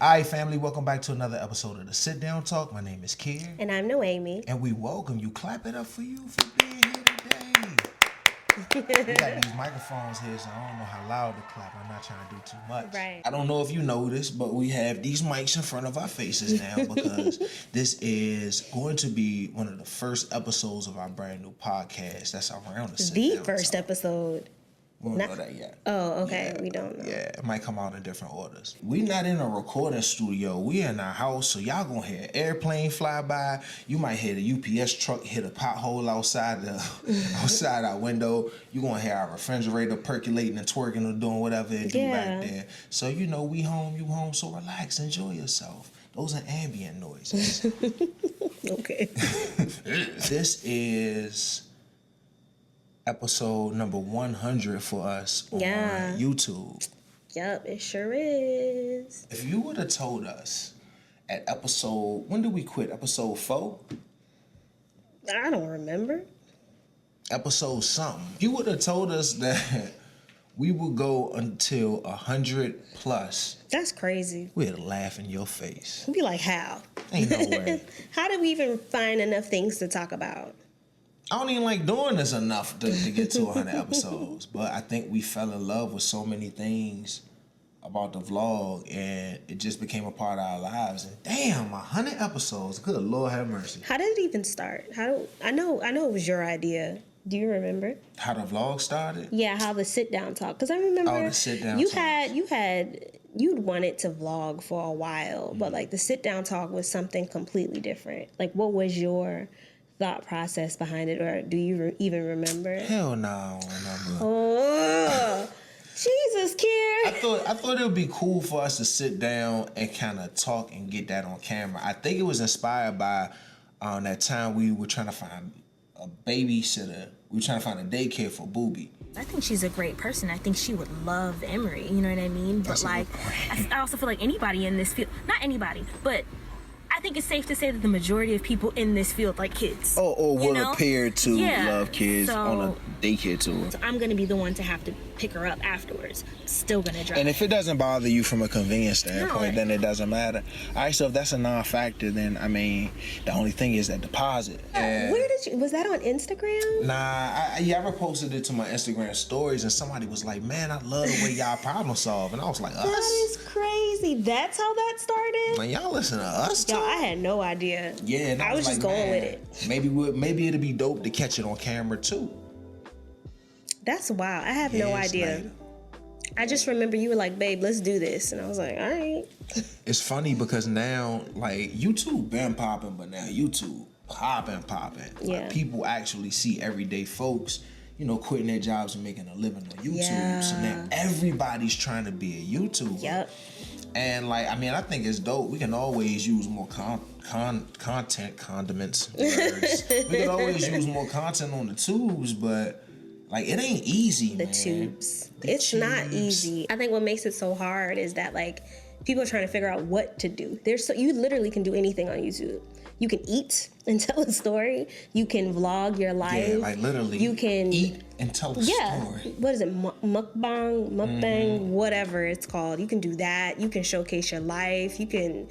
Alright, family, welcome back to another episode of the Sit Down Talk. My name is Kier. And I'm Noémie. And we welcome you. Clap it up for you for being here today. We got these microphones here, so I don't know how loud to clap. I'm not trying to do too much. Right. I don't know if you know this, but we have these mics in front of our faces now because this is going to be one of the first episodes of our brand new podcast. That's around the Sit The Down first Talk. episode. We don't know that yet. Oh, okay. Yeah, we don't know. Yeah, it might come out in different orders. We not in a recording studio. We in our house, so y'all gonna hear an airplane fly by. You might hear the UPS truck hit a pothole outside our window. You gonna hear our refrigerator percolating and twerking or doing whatever it do back there. So you know we home, you home. So relax, enjoy yourself. Those are ambient noises. Okay. This is episode number 100 for us on YouTube. Yup, it sure is. If you would have told us at episode, when did we quit? Episode 4? I don't remember. Episode something. If you would have told us that we would go until 100 plus. That's crazy. We'd laugh in your face. We'd be like, how? Ain't no way. How did we even find enough things to talk about? I don't even like doing this enough to get to 100 episodes, but I think we fell in love with so many things about the vlog, and it just became a part of our lives. And damn, 100 episodes. Good Lord have mercy. How did it even start? I know it was your idea. Do you remember? How the vlog started? Yeah, how the sit down talk. Because I remember the sit down you'd wanted to vlog for a while, but like the sit down talk was something completely different. Like, what was your thought process behind it, or do you even remember? Hell no, I don't remember. Oh, Jesus, Kier. I thought it would be cool for us to sit down and kind of talk and get that on camera. I think it was inspired by that time we were trying to find a babysitter. We were trying to find a daycare for Booby. I think she's a great person. I think she would love Emory, you know what I mean? But like, I also feel like anybody in this field, not anybody, but I think it's safe to say that the majority of people in this field like kids. Or will appear to love kids on a daycare tour. So I'm going to be the one to have to pick her up afterwards. Still going to drive. And if it doesn't bother you from a convenience standpoint, then it doesn't matter. All right, so if that's a non-factor, then, I mean, the only thing is that deposit. Where did you, was that on Instagram? Nah, I ever posted it to my Instagram stories, and somebody was like, man, I love the way y'all problem solve. And I was like, us? That is crazy. That's how that started? Man, y'all listen to us too? Y'all, I had no idea. Yeah, and I was just like, going man, with it. Maybe it'd be dope to catch it on camera too. That's wild. I have no idea. Later. I just remember you were like, babe, let's do this. And I was like, all right. It's funny because now, like, YouTube been popping, but now YouTube popping. Yeah. Like, people actually see everyday folks, you know, quitting their jobs and making a living on YouTube. Yeah. So now everybody's trying to be a YouTuber. Yep. And, like, I mean, I think it's dope. We can always use more condiments. Words. We can always use more content on the tubes, but, like, it ain't easy, The man. tubes. It's not easy. I think what makes it so hard is that, like, people are trying to figure out what to do. You literally can do anything on YouTube. You can eat and tell a story. You can vlog your life. Yeah, like literally. You can eat and tell a story. What is it? Mukbang, whatever it's called. You can do that. You can showcase your life. You can,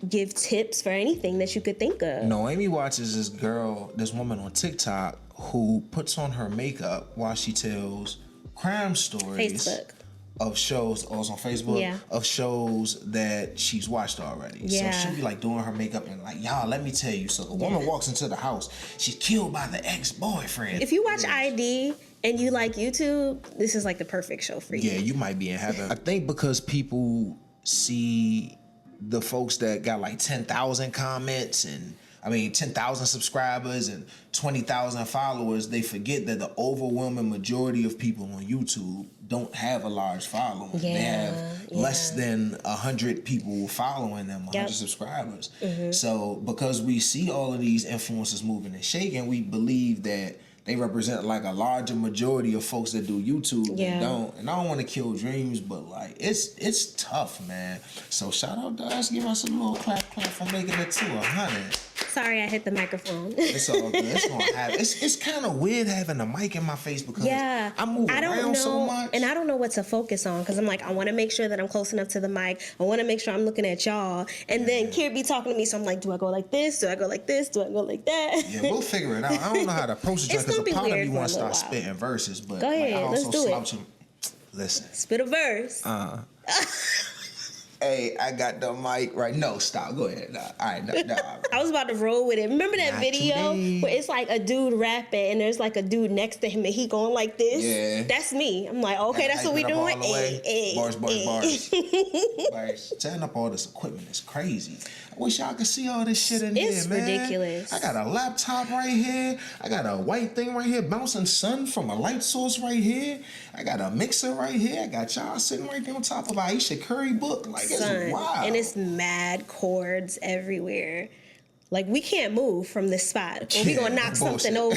give tips for anything that you could think of. Noemie watches this woman on TikTok who puts on her makeup while she tells crime stories. Facebook. Of shows, or it's on Facebook, Yeah. of shows that she's watched already. Yeah. So she'll be like doing her makeup and like, y'all, let me tell you. So the woman walks into the house, she's killed by the ex-boyfriend. If you watch ID and you like YouTube, this is like the perfect show for you. Yeah, you might be in heaven. I think because people see the folks that got like 10,000 comments and 10,000 subscribers and 20,000 followers, they forget that the overwhelming majority of people on YouTube don't have a large following. Yeah, they have less than 100 people following them, 100 subscribers. Mm-hmm. So because we see all of these influencers moving and shaking, we believe that they represent like a larger majority of folks that do YouTube than don't. And I don't want to kill dreams, but like it's tough, man. So shout out to us, give us a little clap for making it to 100. Sorry, I hit the microphone. It's all good. It's gonna happen. It's kind of weird having a mic in my face because I move around so much. And I don't know what to focus on because I'm like, I want to make sure that I'm close enough to the mic. I want to make sure I'm looking at y'all. And then Kier be talking to me, so I'm like, do I go like this? Do I go like this? Do I go like that? Yeah, we'll figure it out. I don't know how to approach it because a part of me wants to start spitting verses, but go ahead, I also let's do slouch him. Listen. Spit a verse. Hey, I got the mic right. No, stop. Go ahead. Nah. All right, no. I was about to roll with it. Remember that Not video today. where it's like a dude rapping and there's like a dude next to him and he going like this? Yeah. That's me. I'm like, okay, that's what we doing. Bars. Bars. Setting up all this equipment is crazy. I wish y'all could see all this shit in here, man. It's ridiculous. I got a laptop right here. I got a white thing right here, bouncing sun from a light source right here. I got a mixer right here. I got y'all sitting right there on top of Aisha Curry book. Like, it's wild. And it's mad cords everywhere. Like, we can't move from this spot or we gonna knock something over.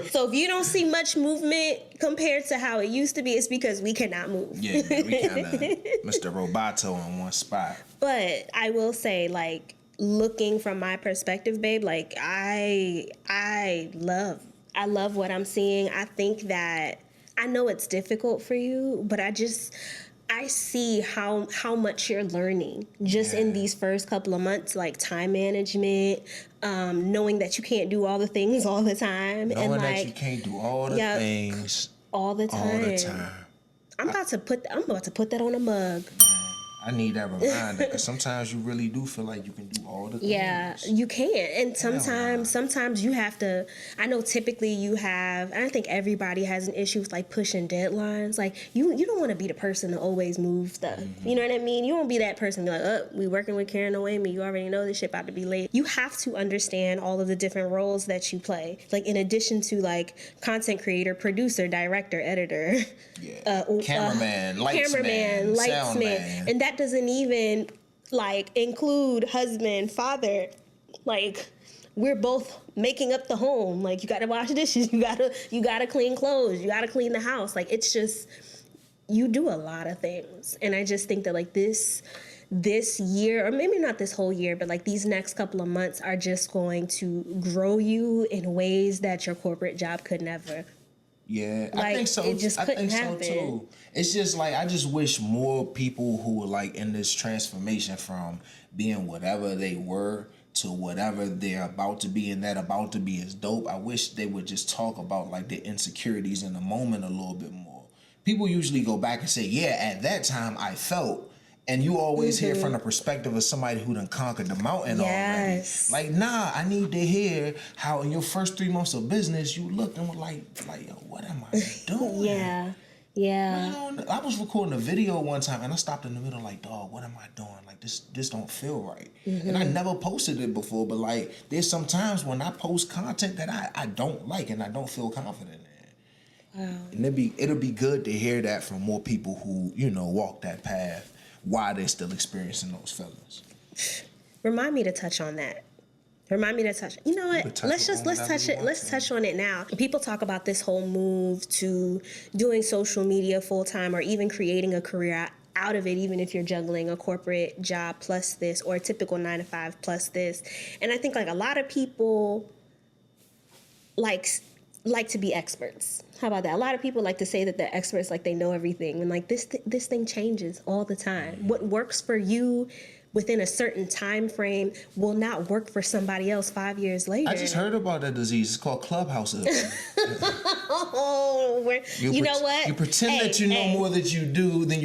So if you don't see much movement compared to how it used to be, it's because we cannot move. Yeah, we kind of Mr. Roboto in one spot. But I will say, like, looking from my perspective, babe, like, I love what I'm seeing. I think that, I know it's difficult for you, but I see how much you're learning just in these first couple of months, like time management, knowing that you can't do all the things all the time. Knowing and that like, you can't do all the things all the time. All the time. I'm about to put that on a mug. I need that reminder because sometimes you really do feel like you can do all the things. Yeah, you can. And sometimes you have to, I know typically you have, and I think everybody has an issue with like pushing deadlines. Like you don't want to be the person to always move stuff. Mm-hmm. You know what I mean? You won't be that person be like, oh, we working with Kier Noémie. You already know this shit about to be late. You have to understand all of the different roles that you play. Like in addition to like content creator, producer, director, editor. Yeah. Cameraman, lightsman. And that doesn't even like include husband, father. Like we're both making up the home. Like you gotta wash dishes, you gotta clean clothes, you gotta clean the house. Like it's just, you do a lot of things. And I just think that like this year, or maybe not this whole year, but like these next couple of months are just going to grow you in ways that your corporate job could never. Yeah, like, I think so. It just couldn't happen. So too. It's just like I just wish more people who were like in this transformation from being whatever they were to whatever they're about to be, and that about to be is dope. I wish they would just talk about like their insecurities in the moment a little bit more. People usually go back and say, "Yeah, at that time I felt." And you always hear from the perspective of somebody who done conquered the mountain already. Like, nah, I need to hear how in your first 3 months of business you looked and were like, yo, what am I doing? Yeah. Man, I was recording a video one time and I stopped in the middle like, dog, what am I doing? Like, this don't feel right. And I never posted it before, but like, there's some times when I post content that I don't like and I don't feel confident in. Wow. And it'll be good to hear that from more people who, walk that path. Why they're still experiencing those feelings. Remind me to touch on that. You know what? Let's touch on it now. People talk about this whole move to doing social media full time or even creating a career out of it, even if you're juggling a corporate job plus this or a typical 9-to-5 plus this. And I think like a lot of people like to be experts. How about that? A lot of people like to say that they're experts, like they know everything. And like this thing changes all the time. What works for you within a certain time frame will not work for somebody else 5 years later. I just heard about that disease. It's called clubhouse. You know what? You pretend that you know more than you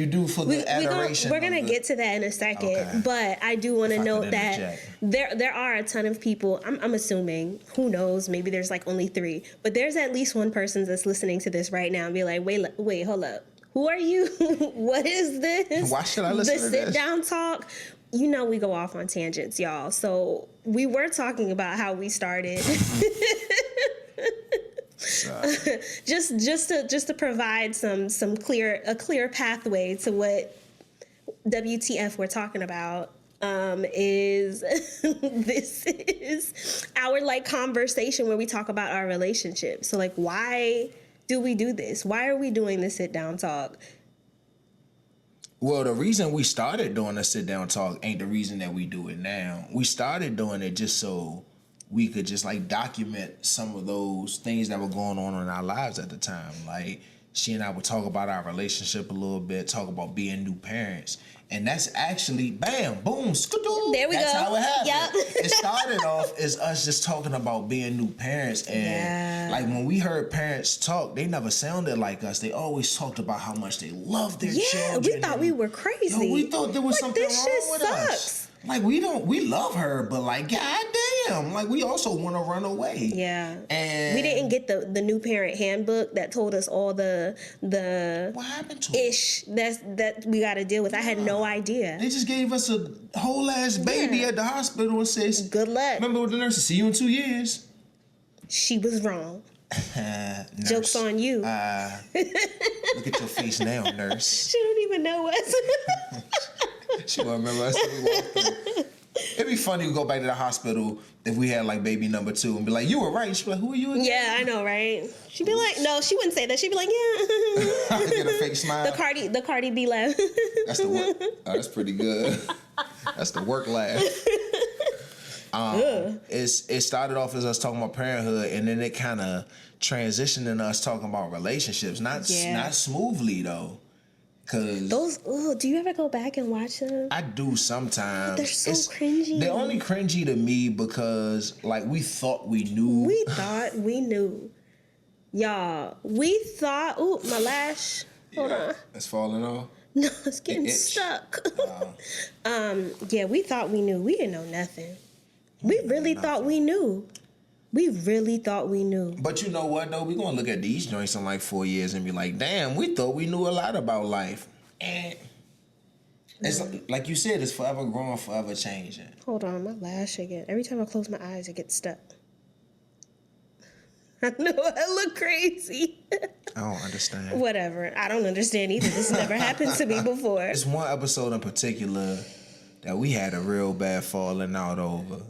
do for the adoration. We're gonna get to that in a second, okay. But I do want to note that there are a ton of people. I'm assuming, who knows? Maybe there's like only 3, but there's at least one person that's listening to this right now and be like, wait, hold up. Who are you? What is this? Why should I listen to this? The sit down talk. You know we go off on tangents, y'all. So we were talking about how we started. just to provide a clear pathway to what WTF we're talking about. This is our like conversation where we talk about our relationship. So like, why do we do this? Why are we doing this sit down talk? Well, the reason we started doing a sit down talk ain't the reason that we do it now. We started doing it just so we could just like document some of those things that were going on in our lives at the time. Like she and I would talk about our relationship a little bit, talk about being new parents. And that's actually, bam, boom, skadoo. There we that's go. That's how it happened. Yep. It started off as us just talking about being new parents. And like when we heard parents talk, they never sounded like us. They always talked about how much they love their children. Yeah, we thought we were crazy. Yo, we thought there was something wrong with us. Like we love her, but like goddamn, like we also want to run away. Yeah, and we didn't get the new parent handbook that told us all the what happened to ish that we got to deal with. I had no idea. They just gave us a whole ass baby at the hospital and says, "Good luck." Remember what the nurse said? See you in 2 years. She was wrong. Joke's on you. Look at your face now, nurse. She don't even know us. She won't remember us when we walked through. It'd be funny to go back to the hospital if we had like baby number 2 and be like, you were right. She'd be like, who are you again? Yeah, I know, right? She'd be like, no, she wouldn't say that. She'd be like, yeah. Get a fake smile. The Cardi B laugh. That's the work. Oh, that's pretty good. That's the work laugh. It started off as us talking about parenthood, and then it kind of transitioned into us talking about relationships. Not smoothly though. Cause those, do you ever go back and watch them? I do sometimes. They're so cringy. They're only cringy to me because like we thought we knew. We thought we knew. Y'all, we thought, ooh, my lash. Hold on. It's falling off? No, it's getting stuck. Yeah, we thought we knew. We didn't know nothing. We really thought we knew. We really thought we knew. But you know what, though? We're going to look at these joints in like 4 years and be like, damn, we thought we knew a lot about life. And it's like you said, it's forever growing, forever changing. Hold on, my lash again. Every time I close my eyes, it gets stuck. I know, I look crazy. I don't understand. Whatever. I don't understand either. This never happened to me before. It's one episode in particular that we had a real bad falling out over.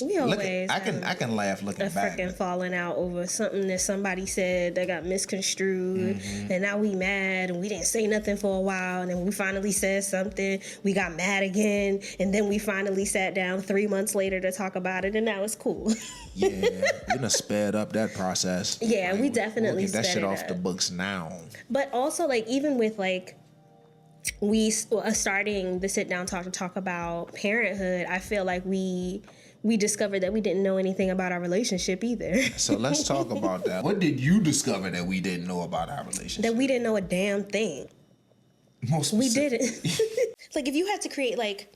We always I can laugh looking back. A freaking falling out over something that somebody said that got misconstrued, and now we mad and we didn't say nothing for a while, and then we finally said something, we got mad again, and then we finally sat down 3 months later to talk about it, and now it's cool. Yeah, we done sped up that process. Yeah, like, we definitely we'll get that sped shit it off up. the books now. But also, like, even with like we starting the sit down talk to talk about parenthood, I feel like we discovered that we didn't know anything about our relationship either. So let's talk about that. What did you discover that we didn't know about our relationship? That we didn't know a damn thing. We didn't. Like, if you had to create, like,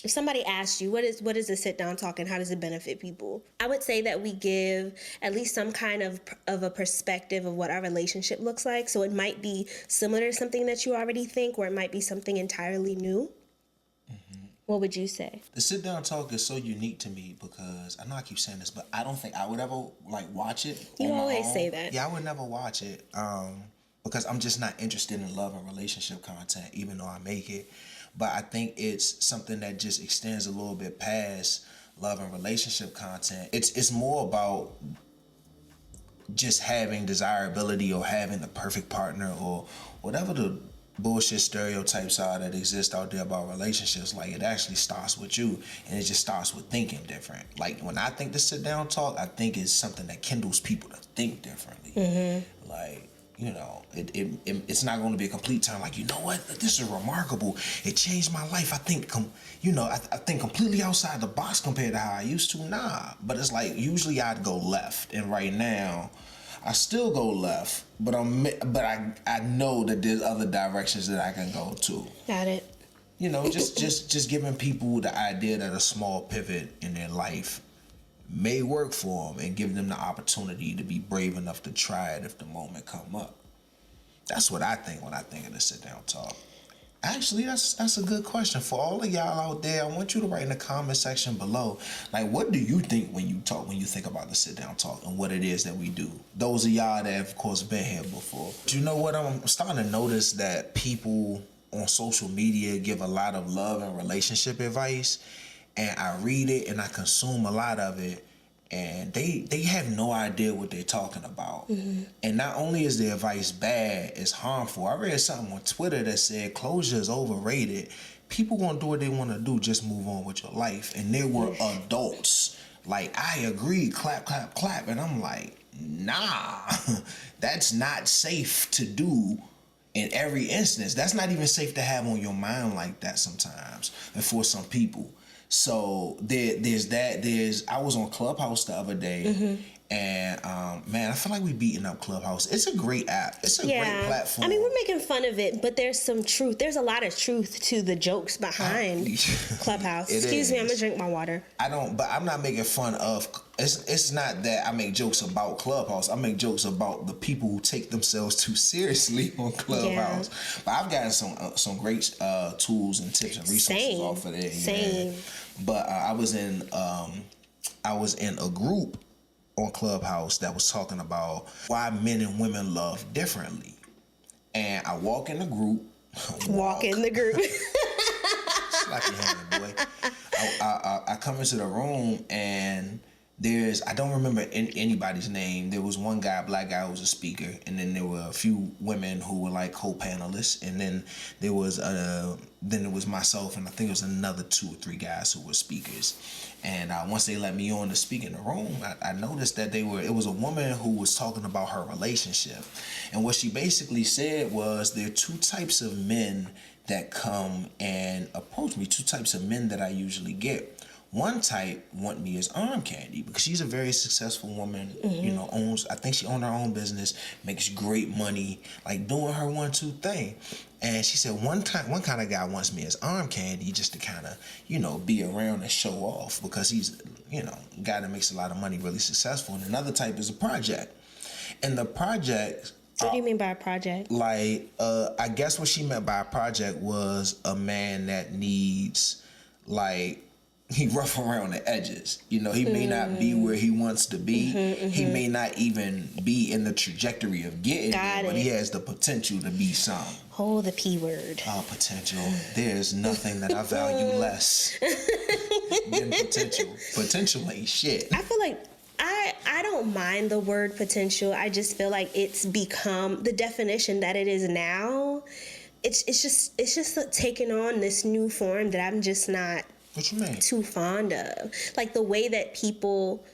if somebody asked you, what is a sit down talk and how does it benefit people? I would say that we give at least some kind of a perspective of what our relationship looks like. So it might be similar to something that you already think, or it might be something entirely new. What would you say? The sit down talk is so unique to me because I know I keep saying this, but I don't think I would ever like watch it. You always say that. Yeah, I would never watch it because I'm just not interested in love and relationship content, even though I make it. But I think it's something that just extends a little bit past love and relationship content. It's more about just having desirability or having the perfect partner or whatever the bullshit stereotypes are that exist out there about relationships. Like, it actually starts with you, and it just starts with thinking different. Like, when I think the sit down talk, I think it's something that kindles people to think differently. Like, you know, it's not going to be a complete turn. Like, you know what, this is remarkable, it changed my life. I think I think completely outside the box compared to how I used to. Nah, but it's like usually I'd go left, and right now I still go left, but I know that there's other directions that I can go to. Got it. You know, just giving people the idea that a small pivot in their life may work for them and give them the opportunity to be brave enough to try it if the moment come up. That's what I think when I think of the sit down talk. Actually, that's a good question. For all of y'all out there, I want you to write in the comment section below, like, what do you think when you think about the sit down talk and what it is that we do? Those of y'all that have, of course, been here before. But you know what? I'm starting to notice that people on social media give a lot of love and relationship advice, and I read it and I consume a lot of it, and they have no idea what they're talking about. Mm-hmm. And not only is their advice bad, it's harmful. I read something on Twitter that said closure is overrated. People gonna do what they want to do. Just move on with your life. And there were adults like, I agree, clap, clap, clap. And I'm like, nah, that's not safe to do in every instance. That's not even safe to have on your mind like that sometimes, and for some people. So there's that. I was on Clubhouse the other day, and man, I feel like we beating up Clubhouse. It's a great app. It's a great platform. I mean, we're making fun of it, but there's some truth. There's a lot of truth to the jokes behind Clubhouse. Excuse me, I'm gonna drink my water. But I'm not making fun of. It's not that I make jokes about Clubhouse. I make jokes about the people who take themselves too seriously on Clubhouse. Yeah. But I've gotten some great tools and tips and resources off of there. Same. Yeah. But I was in a group on Clubhouse that was talking about why men and women love differently. And I walk in the group. Walk in the group. Slap your hand, boy. I come into the room, and I don't remember anybody's name. There was one guy, black guy, who was a speaker, and then there were a few women who were like co-panelists, and then there was myself, and I think it was another 2 or 3 guys who were speakers. And once they let me on to speak in the room, I noticed that it was a woman who was talking about her relationship. And what she basically said was, there are 2 types of men that come and approach me, 2 types of men that I usually get. One type want me as arm candy because she's a very successful woman, I think she owns her own business, makes great money, like doing her 1-2 thing. And she said one kind of guy wants me as arm candy just to kind of, be around and show off because he's, a guy that makes a lot of money, really successful. And another type is a project. And the project... What do you mean by a project? Like, I guess what she meant by a project was a man that needs, like... He rough around the edges. He may not be where he wants to be. He may not even be in the trajectory of getting there, but he has the potential to be some. Oh, the P word. Oh, potential. There's nothing that I value less than potential. Potential ain't shit. I feel like I don't mind the word potential. I just feel like it's become the definition that it is now. It's just taking on this new form that I'm just not... What you mean? Too fond of. Like the way that people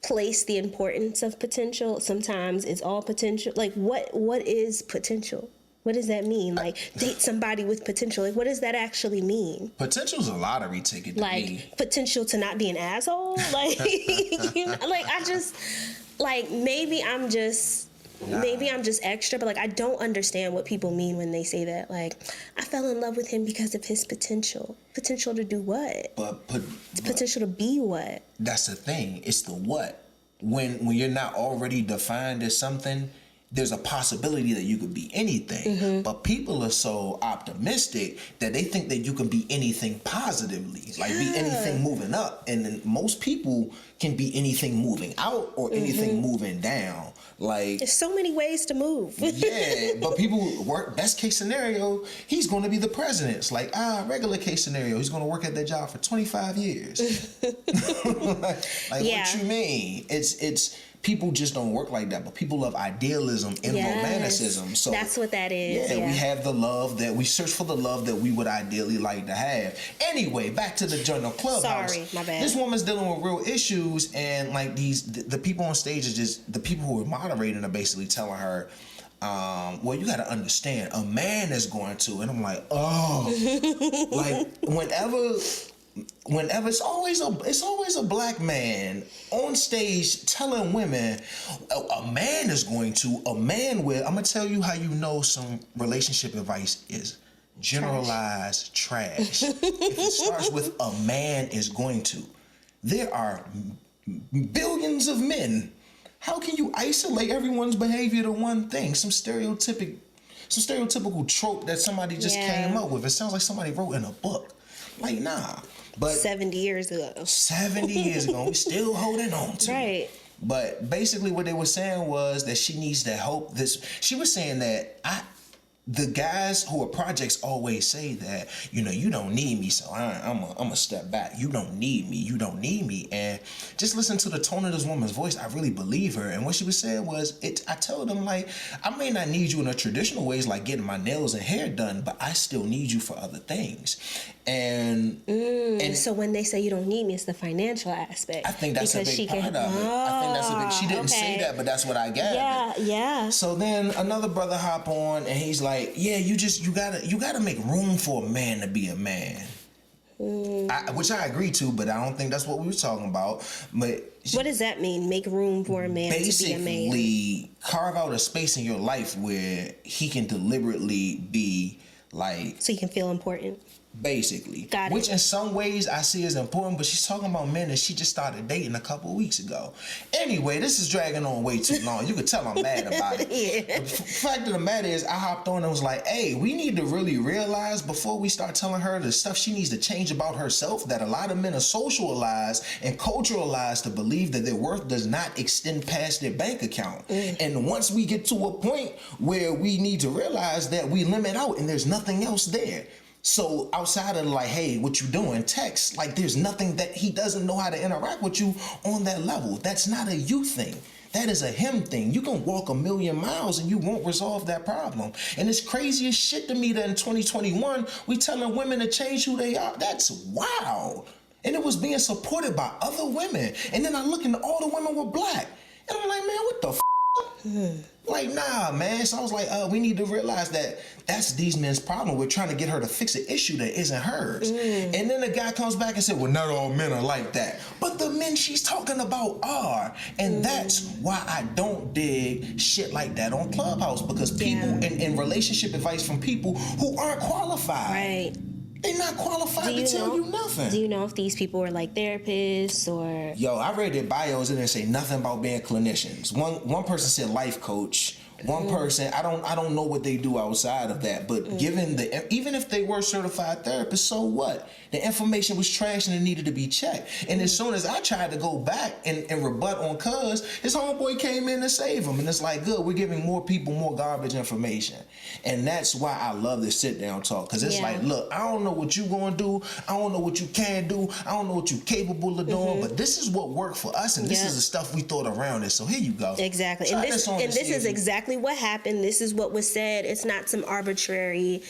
place the importance of potential, sometimes it's all potential. Like what is potential? What does that mean? Like date somebody with potential. Like what does that actually mean? Potential's a lottery ticket to me. Potential to not be an asshole? Like maybe I'm just extra, but like I don't understand what people mean when they say that. Like, I fell in love with him because of his potential. Potential to do what? Potential to be what? That's the thing. It's the what. When you're not already defined as something, there's a possibility that you could be anything. But people are so optimistic that they think that you can be anything positively, like be anything moving up. And then most people can be anything moving out or anything moving down. Like, there's so many ways to move. Yeah, but people work, best case scenario, he's going to be the president. It's like, regular case scenario, he's going to work at that job for 25 years. What you mean? It's people just don't work like that, but people love idealism and romanticism. So that's what that is. Yeah, we have the love that we search for, the love that we would ideally like to have. Anyway, back to the journal Clubhouse. Sorry, my bad. This woman's dealing with real issues, and like the people on stage are just the people who are moderating are basically telling her, well, you got to understand, a man is going to, and I'm like, like whenever it's always a black man on stage telling women a man is going to, I'm gonna tell you how you know some relationship advice is generalized trash. If it starts with a man is going to, there are billions of men. How can you isolate everyone's behavior to one thing? Some stereotypical trope that somebody just came up with. It sounds like somebody wrote in a book. Like, nah. But 70 years ago, we still holding on to right. it. But basically what they were saying was that she needs to help this. She was saying that the guys who are projects always say that, you know, you don't need me, so I'm a step back. You don't need me. You don't need me. And just listen to the tone of this woman's voice. I really believe her. And what she was saying was, I told them, like, I may not need you in the traditional ways, like getting my nails and hair done, but I still need you for other things. And so when they say you don't need me, it's the financial aspect. I think that's a big part of it. I think that's a big. She didn't say that, but that's what I gathered. Yeah. So then another brother hop on, and he's like, "Yeah, you gotta make room for a man to be a man." Which I agree to, but I don't think that's what we were talking about. But what does that mean? Make room for a man to be a man? Basically, carve out a space in your life where he can deliberately be like, so he can feel important. Basically. Got it. Which in some ways I see as important, but she's talking about men that she just started dating a couple weeks ago. Anyway, this is dragging on way too long. You could tell I'm mad about it. Yeah. The fact of the matter is, I hopped on and was like, hey, we need to really realize before we start telling her the stuff she needs to change about herself, that a lot of men are socialized and culturalized to believe that their worth does not extend past their bank account. And once we get to a point where we need to realize that we limit out and there's nothing else there. So outside of like, hey, what you doing? Text, like there's nothing that he doesn't know how to interact with you on that level. That's not a you thing. That is a him thing. You can walk 1,000,000 miles and you won't resolve that problem. And it's crazy as shit to me that in 2021, we telling women to change who they are. That's wild. And it was being supported by other women. And then I look and all the women were black. And I'm like, man, what the Like, nah, man. So I was like, we need to realize that that's these men's problem. We're trying to get her to fix an issue that isn't hers. And then the guy comes back and said, well, not all men are like that. But the men she's talking about are. And that's why I don't dig shit like that on Clubhouse. Because people and relationship advice from people who aren't qualified. Right. They're not qualified to tell you nothing. Do you know if these people are like therapists or? Yo, I read their bios and they didn't say nothing about being clinicians. One person said life coach. One person, I don't know what they do outside of that, but even if they were certified therapists, so what? The information was trash and it needed to be checked. And as soon as I tried to go back and rebut on Cuz, his homeboy came in to save him. And it's like, good, we're giving more people more garbage information. And that's why I love this sit down talk. Because it's like, look, I don't know what you gonna do. I don't know what you can do. I don't know what you're capable of doing. But this is what worked for us. And this is the stuff we thought around it. So here you go. Exactly. So and this is exactly what happened. This is what was said. It's not some arbitrary,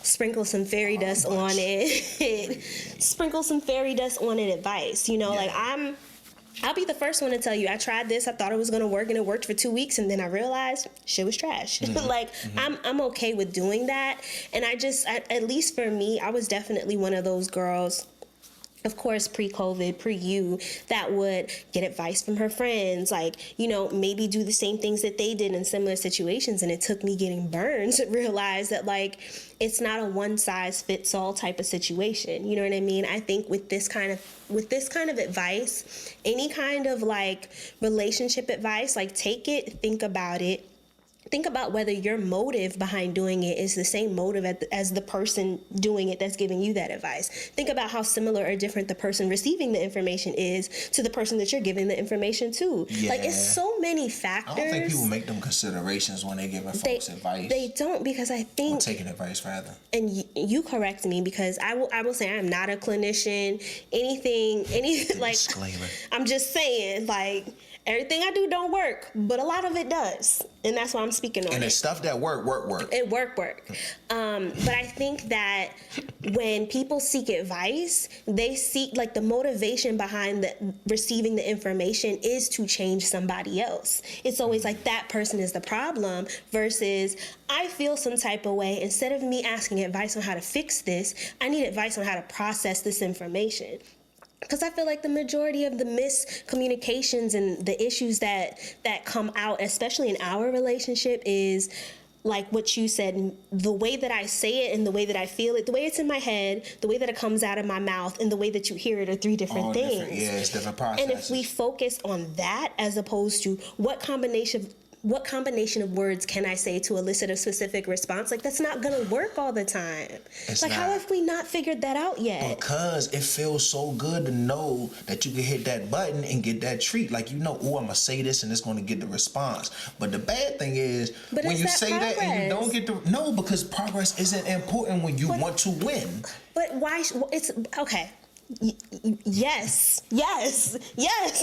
sprinkle some fairy dust on it. Sprinkle some fairy dust on it advice. Like I'll be the first one to tell you, I tried this, I thought it was gonna work, and it worked for 2 weeks, and then I realized shit was trash. I'm okay with doing that. And at least for me, I was definitely one of those girls, of course, pre-COVID, pre-you, that would get advice from her friends, maybe do the same things that they did in similar situations. And it took me getting burned to realize that, it's not a one-size-fits-all type of situation. You know what I mean? I think with this kind of advice, any kind of, relationship advice, take it, think about it. Think about whether your motive behind doing it is the same motive as the person doing it that's giving you that advice. Think about how similar or different the person receiving the information is to the person that you're giving the information to. Yeah. It's so many factors. I don't think people make them considerations when they're giving folks advice. They don't, because I think... Or taking advice, rather. And you correct me, because I will say I'm not a clinician. Anything Disclaimer. I'm just saying, everything I do don't work, but a lot of it does. And that's why I'm speaking on it. And it's stuff that work. It work. But I think that when people seek advice, they seek, the motivation behind receiving the information is to change somebody else. It's always that person is the problem versus I feel some type of way. Instead of me asking advice on how to fix this, I need advice on how to process this information. Because I feel like the majority of the miscommunications and the issues that come out, especially in our relationship, is like what you said, the way that I say it and the way that I feel it, the way it's in my head, the way that it comes out of my mouth, and the way that you hear it are three different things. It's different processes. And if we focus on that as opposed to what combination what combination of words can I say to elicit a specific response? Like, that's not gonna work all the time. It's like, not. how have we not figured that out yet? Because it feels so good to know that you can hit that button and get that treat. Like, you know, oh, I'm gonna say this and it's gonna get the response. But the bad thing is, But when is you that say that and you don't progress? get the... No, because progress isn't important when you want to win. But why? It's okay. Yes, and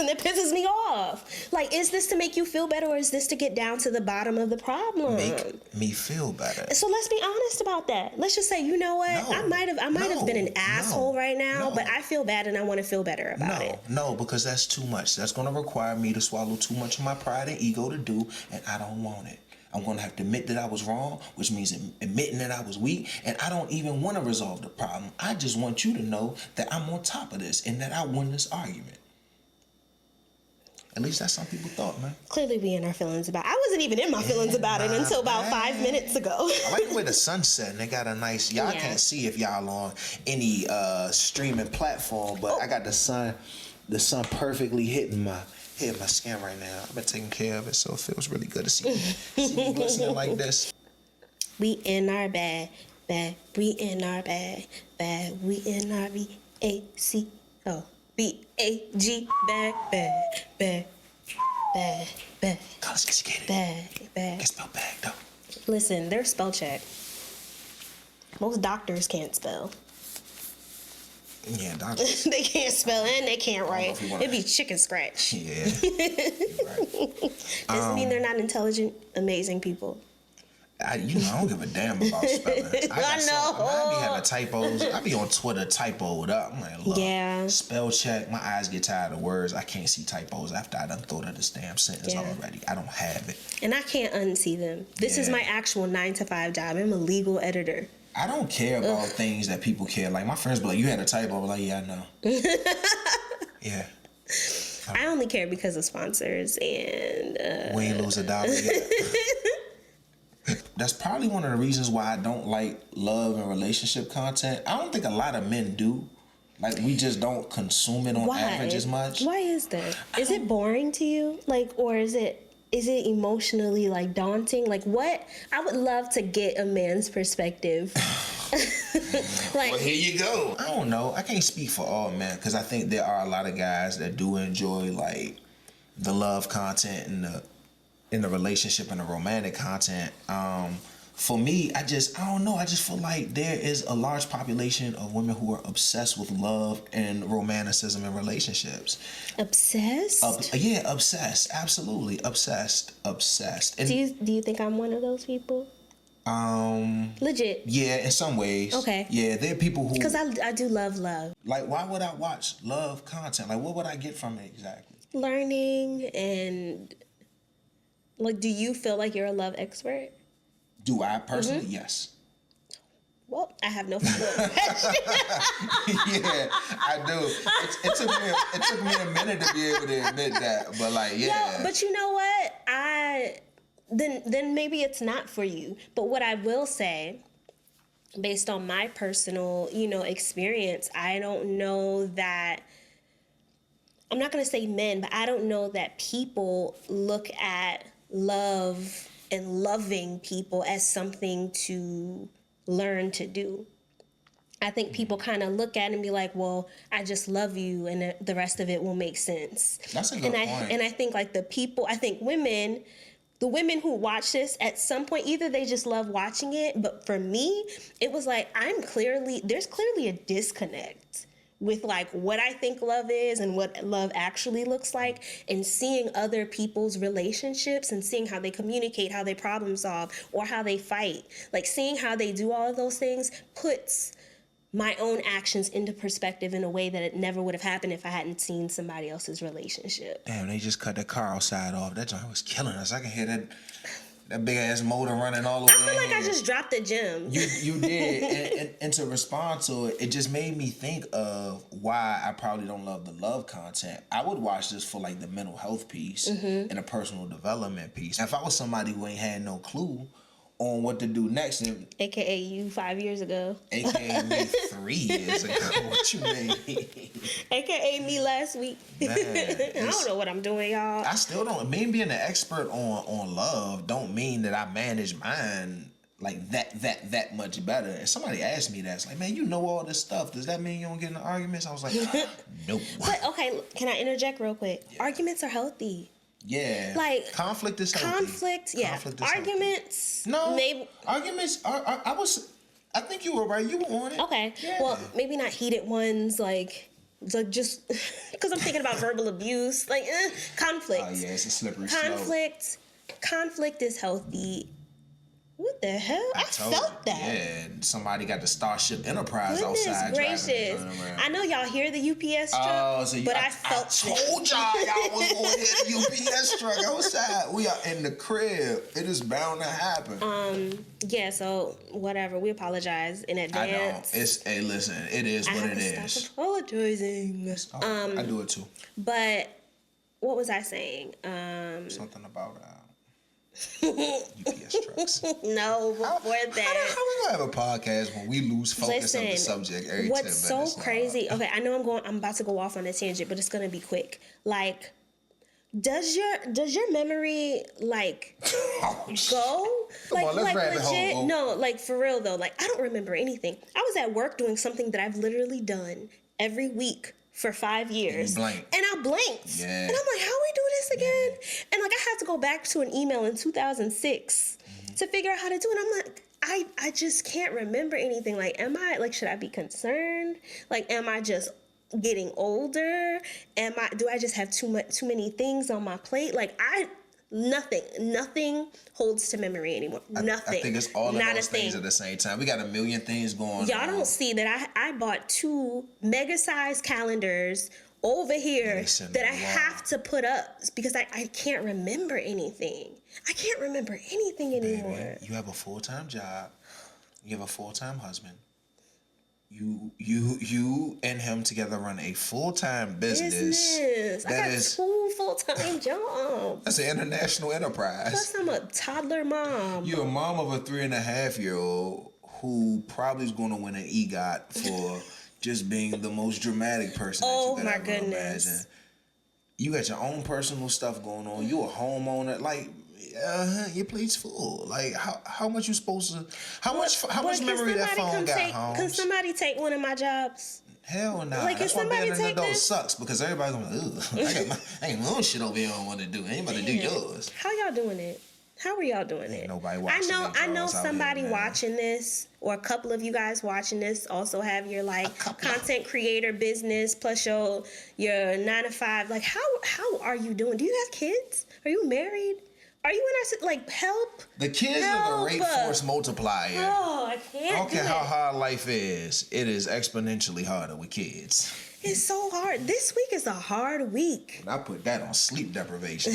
it pisses me off. Like, is this to make you feel better, or is this to get down to the bottom of the problem? Make me feel better. So let's be honest about that. Let's just say, you know what? No, I might have been an asshole right now, no. but I feel bad and I want to feel better about it. No, because that's too much. That's going to require me to swallow too much of my pride and ego to do, and I don't want it. I'm going to have to admit that I was wrong, which means admitting that I was weak, and I don't even want to resolve the problem. I just want you to know that I'm on top of this and that I won this argument. At least that's some people thought, man. Clearly we in our feelings about it. I wasn't even in my feelings about it until about 5 minutes ago. I like the way the sun's setting. They got a nice... Y'all can't see if y'all on any streaming platform, but I got the sun perfectly hitting my skin right now. I've been taking care of it, so it feels really good to see me glistening like this. We in our bag. We in our bag. We in our B-A-C-O. B-A-G, bag. College educated. Bag. Can't spell bag, though. Listen, there's spell check. Most doctors can't spell. Yeah, doctors. They can't spell and they can't write. It'd be chicken scratch. Yeah, you're right. Doesn't mean they're not intelligent, amazing people. I don't give a damn about spelling. I know. I be having typos. I be on Twitter typoed up. I'm like, look, Yeah. spell check. My eyes get tired of words. I can't see typos after I done thought of this damn sentence already. I don't have it. And I can't unsee them. This is my actual 9-to-5 job. I'm a legal editor. I don't care about things that people care. Like, my friends be like, you had a typo. I'm like, yeah, I know. Yeah. I only care because of sponsors and... We ain't lose a dollar yet. That's probably one of the reasons why I don't like love and relationship content. I don't think a lot of men do. Like, we just don't consume it on average as much. Why is that? Is it boring to you? Like, or is it emotionally, like, daunting? Like, what? I would love to get a man's perspective. Well, here you go. I don't know. I can't speak for all men, because I think there are a lot of guys that do enjoy, like, the love content and in the relationship and the romantic content. For me, I don't know. I just feel like there is a large population of women who are obsessed with love and romanticism in relationships. Obsessed? Yeah, obsessed. Absolutely. Obsessed. And Do you think I'm one of those people? Legit. Yeah, in some ways. Okay. Yeah, there are people who... Because I do love love. Like, why would I watch love content? Like, what would I get from it exactly? Learning and... Like, do you feel like you're a love expert? Do I personally? Yes. Well, I have no follow-up question. Yeah, I do. It took me a minute to be able to admit that, but like, yeah. No, but you know what? Then maybe it's not for you. But what I will say, based on my personal, experience, I don't know that. I'm not gonna say men, but I don't know that people look at love and loving people as something to learn to do. I think people kind of look at it and be like, well, I just love you and the rest of it will make sense. That's a good point. And I think like the women who watch this at some point, either they just love watching it, but for me, it was like, there's clearly a disconnect with like what I think love is and what love actually looks like, and seeing other people's relationships and seeing how they communicate, how they problem solve, or how they fight. Like, seeing how they do all of those things puts my own actions into perspective in a way that it never would have happened if I hadn't seen somebody else's relationship. Damn, they just cut the car outside off. That joint was killing us. I can hear that big ass motor running all the way. I feel like I just dropped the gym. You did, and to respond to it, it just made me think of why I probably don't love the love content. I would watch this for like the mental health piece and the personal development piece. If I was somebody who ain't had no clue on what to do next. And AKA you 5 years ago. AKA me 3 years ago. What you mean? AKA me last week. Man, I don't know what I'm doing, y'all. I still don't. Me being an expert on love don't mean that I manage mine like that much better. And somebody asked me that, it's like, man, you know all this stuff. Does that mean you don't get in arguments? I was like, no. But okay, can I interject real quick? Yeah. Arguments are healthy. Yeah. Like conflict is healthy. Conflict is arguments. Healthy. No. Maybe arguments are I think you were right. You were on it. Okay. Yeah. Well, maybe not heated ones, like just because I'm thinking about verbal abuse, like conflict. Oh yeah, it's a slippery slope. Conflict is healthy. What the hell? I felt that. Yeah, somebody got the Starship Enterprise Goodness outside gracious. driving. I know y'all hear the UPS truck, but I felt I told y'all was going to hear the UPS truck outside. We are in the crib. It is bound to happen. Yeah, so whatever. We apologize in advance. I know. Listen, it is what it is. Stop apologizing. I do it too. But what was I saying? Something about UPS trucks. No, before that. How we gonna have a podcast when we lose focus of the subject every 10 minutes? What's so crazy? Okay, I know I'm about to go off on a tangent, but it's gonna be quick. Like, does your memory like go? Come on, let's like legit? home. No, like for real though. Like I don't remember anything. I was at work doing something that I've literally done every week for 5 years. And I blanked. Yeah. And I'm like, how we do this again? And like I had to go back to an email in 2006 to figure out how to do it. I'm like, I just can't remember anything. Like, should I be concerned? Like, am I just getting older? Do I just have too many things on my plate? Like nothing holds to memory anymore. Nothing. I think it's all of those things at the same time. We got a million things going on. Y'all don't see that I bought 2 mega-sized calendars over here that I have to put up because I can't remember anything. I can't remember anything anymore. Baby, you have a full-time job. You have a full-time husband. You and him together run a full-time business. I got 2 full-time jobs. That's an international enterprise. Plus, I'm a toddler mom. You're a mom of a 3.5-year-old who probably is going to win an EGOT for just being the most dramatic person that you could ever imagine. You got your own personal stuff going on. You a homeowner. Like, your plate's full. Like, how much you supposed to? How much memory that phone got, Holmes? Can somebody take one of my jobs? Hell no. Like, that's why being an adult sucks because everybody's going, ugh. I ain't doing shit over here I don't want to do. I ain't about to do yours. How y'all doing it? How are y'all doing it? Nobody watching. I know somebody watching this, or a couple of you guys watching this also have your like content creator business plus your 9 to 5. Like, how are you doing? Do you have kids? Are you married? Are you in our help? The kids are the rate force multiplier. Oh, I can't. I don't care how hard life is. It is exponentially harder with kids. It's so hard. This week is a hard week. I put that on sleep deprivation.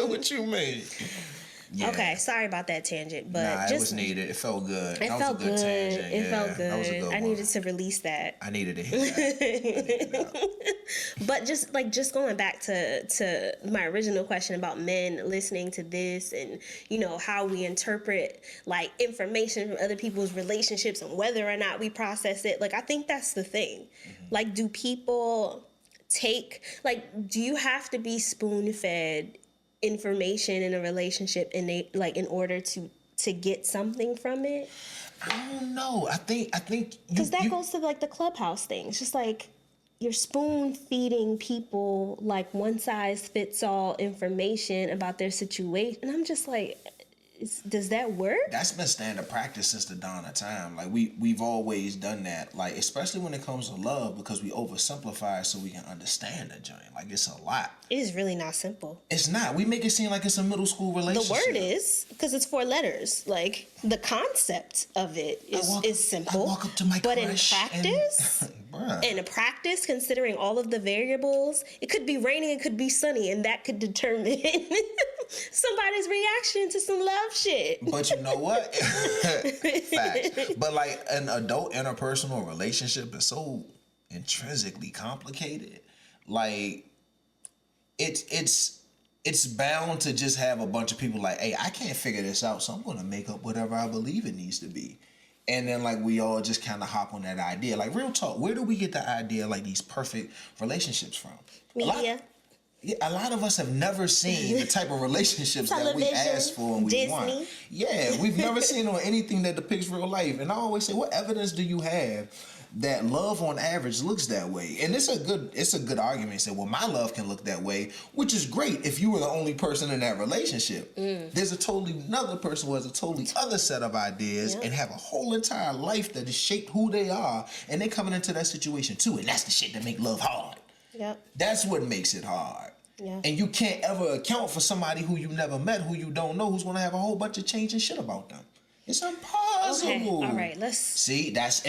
What you mean? Yeah. Okay, sorry about that tangent, but it was needed. It felt good. It felt good. Tangent. It felt good. That was a good one. I needed to release that. I needed to hear that. But just going back to my original question about men listening to this and how we interpret like information from other people's relationships and whether or not we process it. Like I think that's the thing. Mm-hmm. Like do people do you have to be spoon-fed information in a relationship in order to get something from it? I don't know. I think because that goes to like the Clubhouse thing. It's just like you're spoon feeding people like one size fits all information about their situation, and I'm just like, does that work? That's been standard practice since the dawn of time. Like we've always done that. Like especially when it comes to love, because we oversimplify so we can understand the joint. Like it's a lot. It is really not simple. It's not. We make it seem like it's a middle school relationship. The word is because it's 4 letters. Like the concept of it is simple. I walk up to my but crush in practice. In practice, considering all of the variables, it could be raining, it could be sunny, and that could determine somebody's reaction to some love shit. But you know what? Facts. But like an adult interpersonal relationship is so intrinsically complicated. Like it's it's bound to just have a bunch of people like, hey, I can't figure this out, so I'm going to make up whatever I believe it needs to be. And then, like, we all just kind of hop on that idea. Like, real talk, where do we get the idea, like, these perfect relationships from? Media. A lot of us have never seen the type of relationships that we ask for and we Disney. want. Yeah, we've never seen on anything that depicts real life. And I always say, what evidence do you have that love on average looks that way? And it's a good argument. Say, well, my love can look that way, which is great if you were the only person in that relationship. There's a totally another person who has a totally other set of ideas and have a whole entire life that is shaped who they are, and they coming into that situation too. And that's the shit that make love hard. Yep. That's what makes it hard. Yeah. And you can't ever account for somebody who you never met, who you don't know, who's going to have a whole bunch of changing shit about them. It's impossible. Okay. All right, let's see. That's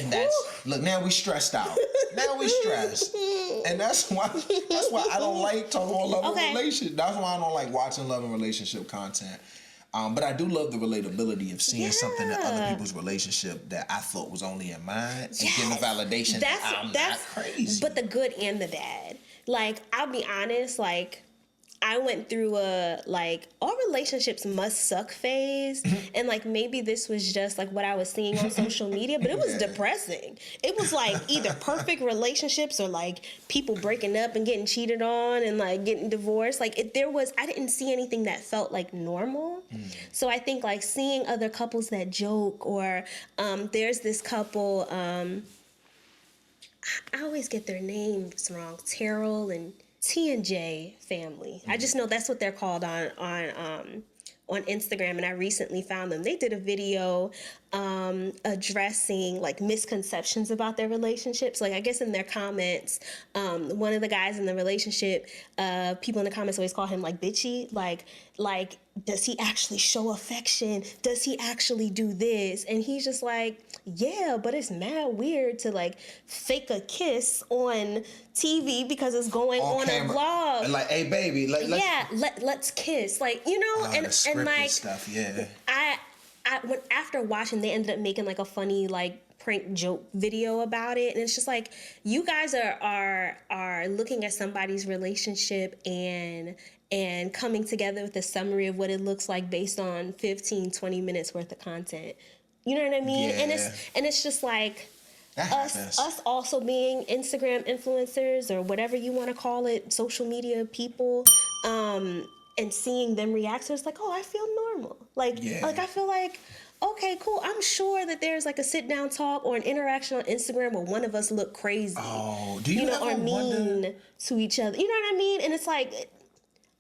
look. Now we stressed out. Now we stressed, and that's why I don't like talking about love and relationship. That's why I don't like watching love and relationship content. But I do love the relatability of seeing something in other people's relationship that I thought was only in mine and getting the validation that I'm not crazy. But the good and the bad. Like, I'll be honest, like, I went through a, like, all relationships must suck phase. And, like, maybe this was just, like, what I was seeing on social media, but it was depressing. It was, like, either perfect relationships or, like, people breaking up and getting cheated on and, like, getting divorced. Like, I didn't see anything that felt, like, normal. So I think, like, seeing other couples that joke, or there's this couple, I always get their names wrong, Terrell and T&J family. I just know that's what they're called on Instagram, and I recently found them. They did a video addressing, like, misconceptions about their relationships. Like, I guess in their comments, one of the guys in the relationship, people in the comments always call him, like, bitchy. Like, does he actually show affection? Does he actually do this? And he's just like, yeah, but it's mad weird to, like, fake a kiss on TV because it's going on a vlog. And like, hey, baby, let's kiss. Like, you know, and like stuff, yeah. After watching, they ended up making, like, a funny, like, prank joke video about it, and it's just like, you guys are looking at somebody's relationship and coming together with a summary of what it looks like based on 15-20 minutes worth of content. You know what I mean? Yeah. And it's just like us also being Instagram influencers, or whatever you want to call it, social media people, and seeing them react. So it's like, oh, I feel normal. Like I feel like, okay, cool. I'm sure that there's, like, a sit down talk or an interaction on Instagram where one of us look crazy. Oh, do you know, or mean to each other? You know what I mean? And it's like,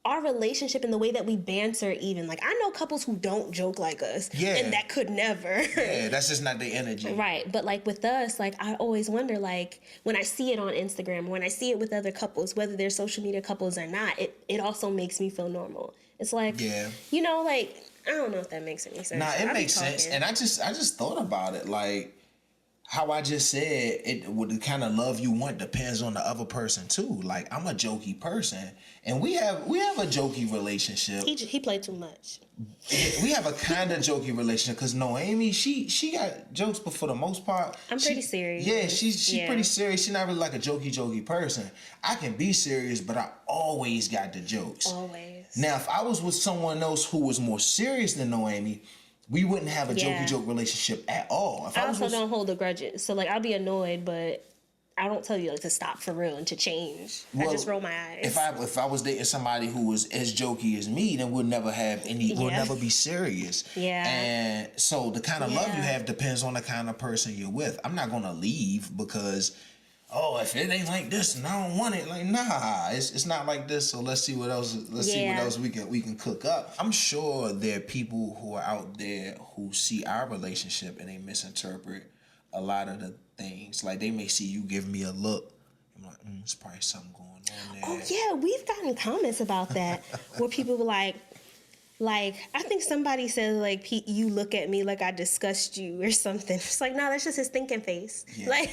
our relationship and the way that we banter, even, like, I know couples who don't joke like us, and that could never. Yeah, that's just not their energy. Right, but, like, with us, like, I always wonder, like, when I see it on Instagram, when I see it with other couples, whether they're social media couples or not, it also makes me feel normal. It's like, you know, like, I don't know if that makes any sense. Nah, it makes sense, and I just thought about it, like, how I just said, the kind of love you want depends on the other person too. Like, I'm a jokey person, and we have a jokey relationship. He played too much. We have a kind of jokey relationship because Noemie, she got jokes, but for the most part, I'm pretty serious. Yeah, she's pretty serious. She's not really like a jokey person. I can be serious, but I always got the jokes. Always. Now, if I was with someone else who was more serious than Noemie, we wouldn't have a jokey joke relationship at all. If I also don't hold the grudges. So, like, I'll be annoyed, but I don't tell you, like, to stop for real and to change. Well, I just roll my eyes. If I was dating somebody who was as jokey as me, then we'll never have we'll never be serious. Yeah. And so the kind of love you have depends on the kind of person you're with. I'm not gonna leave because, if it ain't like this and I don't want it, like, nah, it's not like this. So let's see what else. See what else we can cook up. I'm sure there are people who are out there who see our relationship and they misinterpret a lot of the things. Like, they may see you give me a look. I'm like, there's probably something going on there. Oh yeah, we've gotten comments about that where people were like, I think somebody said, like, you look at me like I disgust you or something. It's like, no, that's just his thinking face. Yeah. Like,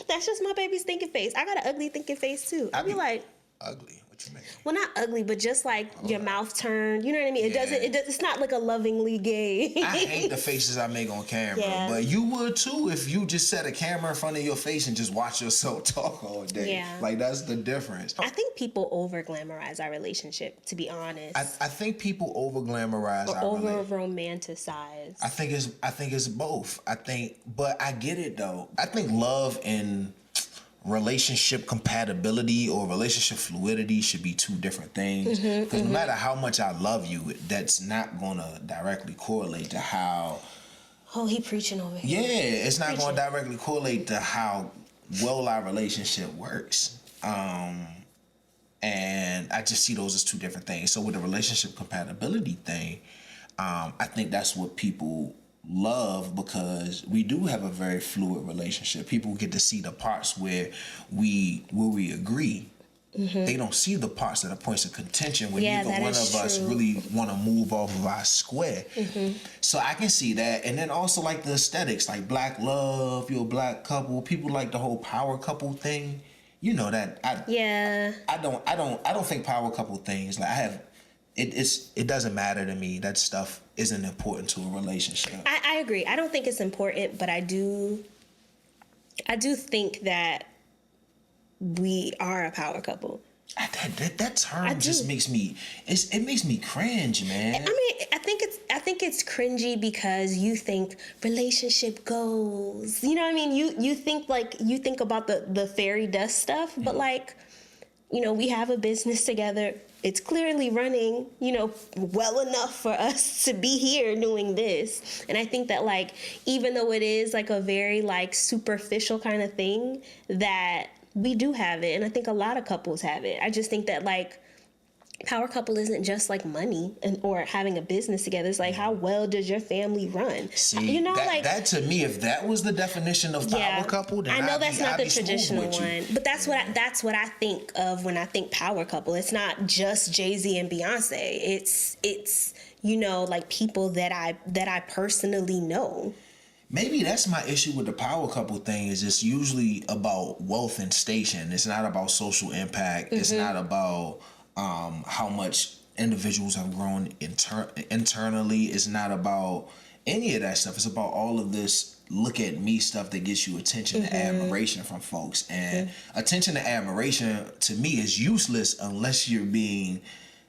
that's just my baby's thinking face. I got an ugly thinking face too. I'd be like, ugly. What Well, not ugly, but just like your mouth turned. You know what I mean? It doesn't. It's not like a lovingly gay. I hate the faces I make on camera, but you would too if you just set a camera in front of your face and just watch yourself talk all day. Yeah. Like that's the difference. I think people over glamorize our relationship. To be honest, I think people over glamorize our over romanticize. I think it's both. But I get it though. I think love and relationship compatibility or relationship fluidity should be two different things, because no matter how much I love you, that's not gonna directly correlate to how he preaching over here. Yeah, it's not gonna directly correlate to how well our relationship works. And I just see those as two different things. So with the relationship compatibility thing, I think that's what people love, because we do have a very fluid relationship. People get to see the parts where we agree. They don't see the parts that are points of contention where neither one of us really want to move off of our square. So I can see that. And then also like the aesthetics, like black love, you're a black couple. People like the whole power couple thing. You know that I don't think power couple things, like it doesn't matter to me. That stuff isn't important to a relationship. I agree. I don't think it's important, but I do think that we are a power couple. That term just makes me cringe, man. I mean, I think it's cringy because you think relationship goals. You know what I mean? You think about the fairy dust stuff, but like, you know, we have a business together. It's clearly running, you know, well enough for us to be here doing this. And I think that, like, even though it is like a very like superficial kind of thing, that we do have it. And I think a lot of couples have it. I just think that, like, power couple isn't just like money or having a business together. It's like, how well does your family run? See, you know, that to me, if that was the definition of power couple, then I know that's not the traditional one, but that's what I think of when I think power couple. It's not just Jay-Z and Beyonce. It's you know, like people that I personally know. Maybe that's my issue with the power couple thing, is it's usually about wealth and station. It's not about social impact. It's not about how much individuals have grown internally. It's not about any of that stuff. It's about all of this look at me stuff that gets you attention and admiration from folks. And attention and admiration to me is useless unless you're being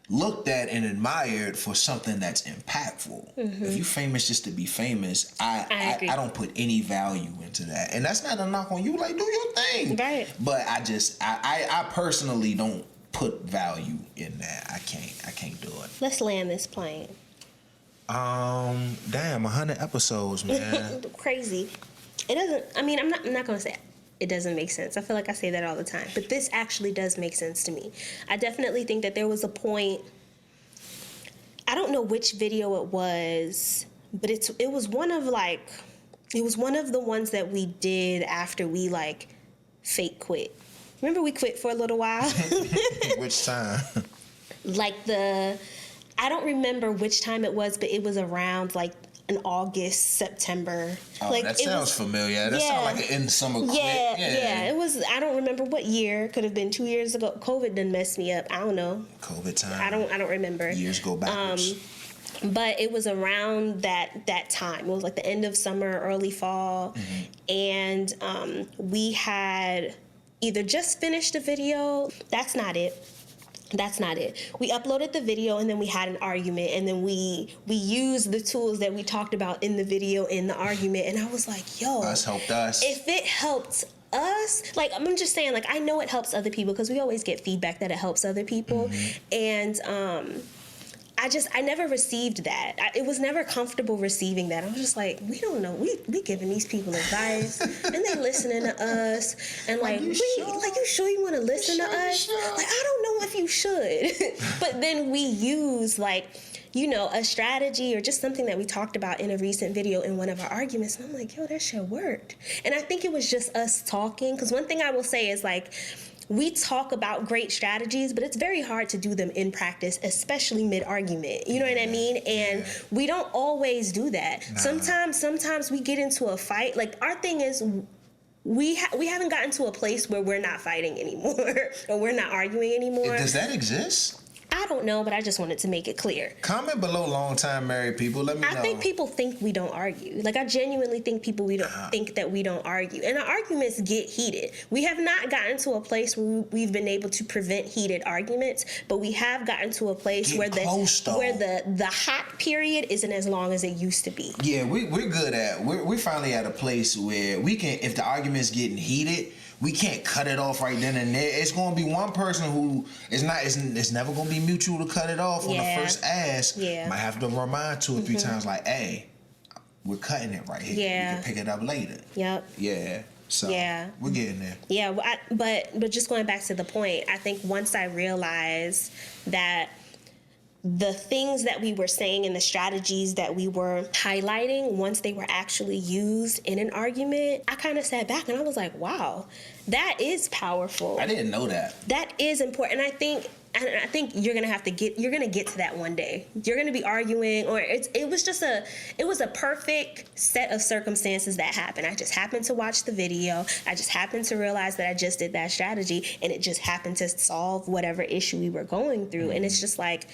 looked at and admired for something that's impactful. If you're famous just to be famous, I don't put any value into that. And that's not a knock on you. Like, do your thing. Right. But I personally don't put value in that. I can't do it. Let's land this plane. Damn, 100 episodes, man. Crazy. It doesn't. I mean, I'm not gonna say it doesn't make sense. I feel like I say that all the time, but this actually does make sense to me. I definitely think that there was a point. I don't know which video it was, but it was one of the ones that we did after we like fake quit. Remember we quit for a little while? Which time? I don't remember which time it was, but it was around like in August, September. Oh, like, that sounds familiar. That sounds like an end summer quit. Yeah. It was, I don't remember what year. Could have been 2 years ago. COVID done messed me up. I don't know. COVID time. I don't remember. Years go backwards. But it was around that time. It was like the end of summer, early fall. And we had either just finished a video. That's not it. We uploaded the video and then we had an argument, and then we used the tools that we talked about in the video in the argument. And I was like, yo, that's helped us. If it helped us, like, I'm just saying, like, I know it helps other people because we always get feedback that it helps other people. And I never received that. It was never comfortable receiving that. I was just like, we don't know. We giving these people advice, and they listening to us, and like, you sure you want to listen to us? Like, I don't know if you should. But then we use, like, you know, a strategy or just something that we talked about in a recent video in one of our arguments, and I'm like, yo, that shit worked. And I think it was just us talking, because one thing I will say is, like, we talk about great strategies, but it's very hard to do them in practice, especially mid-argument. You know what I mean? And we don't always do that. Nah. Sometimes we get into a fight. Like, our thing is, we haven't gotten to a place where we're not fighting anymore or we're not arguing anymore. Does that exist? I don't know, but I just wanted to make it clear. Comment below, long-time married people. Let me know. I think people think we don't argue. Like, I genuinely think people think that we don't argue. And our arguments get heated. We have not gotten to a place where we've been able to prevent heated arguments, but we have gotten to a place where the hot period isn't as long as it used to be. Yeah, we're good at. We're finally at a place where we can, if the argument's getting heated, we can't cut it off right then and there. It's going to be one person who it's never going to be mutual to cut it off on the first ask. Yeah. Might have to remind 2 or 3 times, like, hey, we're cutting it right here. Yeah. We can pick it up later. Yep. Yeah. So we're getting there. Yeah, but just going back to the point, I think once I realized that the things that we were saying and the strategies that we were highlighting, once they were actually used in an argument, I kind of sat back and I was like, wow, that is powerful. I didn't know that. That is important. And I think you're gonna get to that one day. You're gonna be arguing, or it was a perfect set of circumstances that happened. I just happened to watch the video. I just happened to realize that I just did that strategy, and it just happened to solve whatever issue we were going through. Mm-hmm. And it's just like,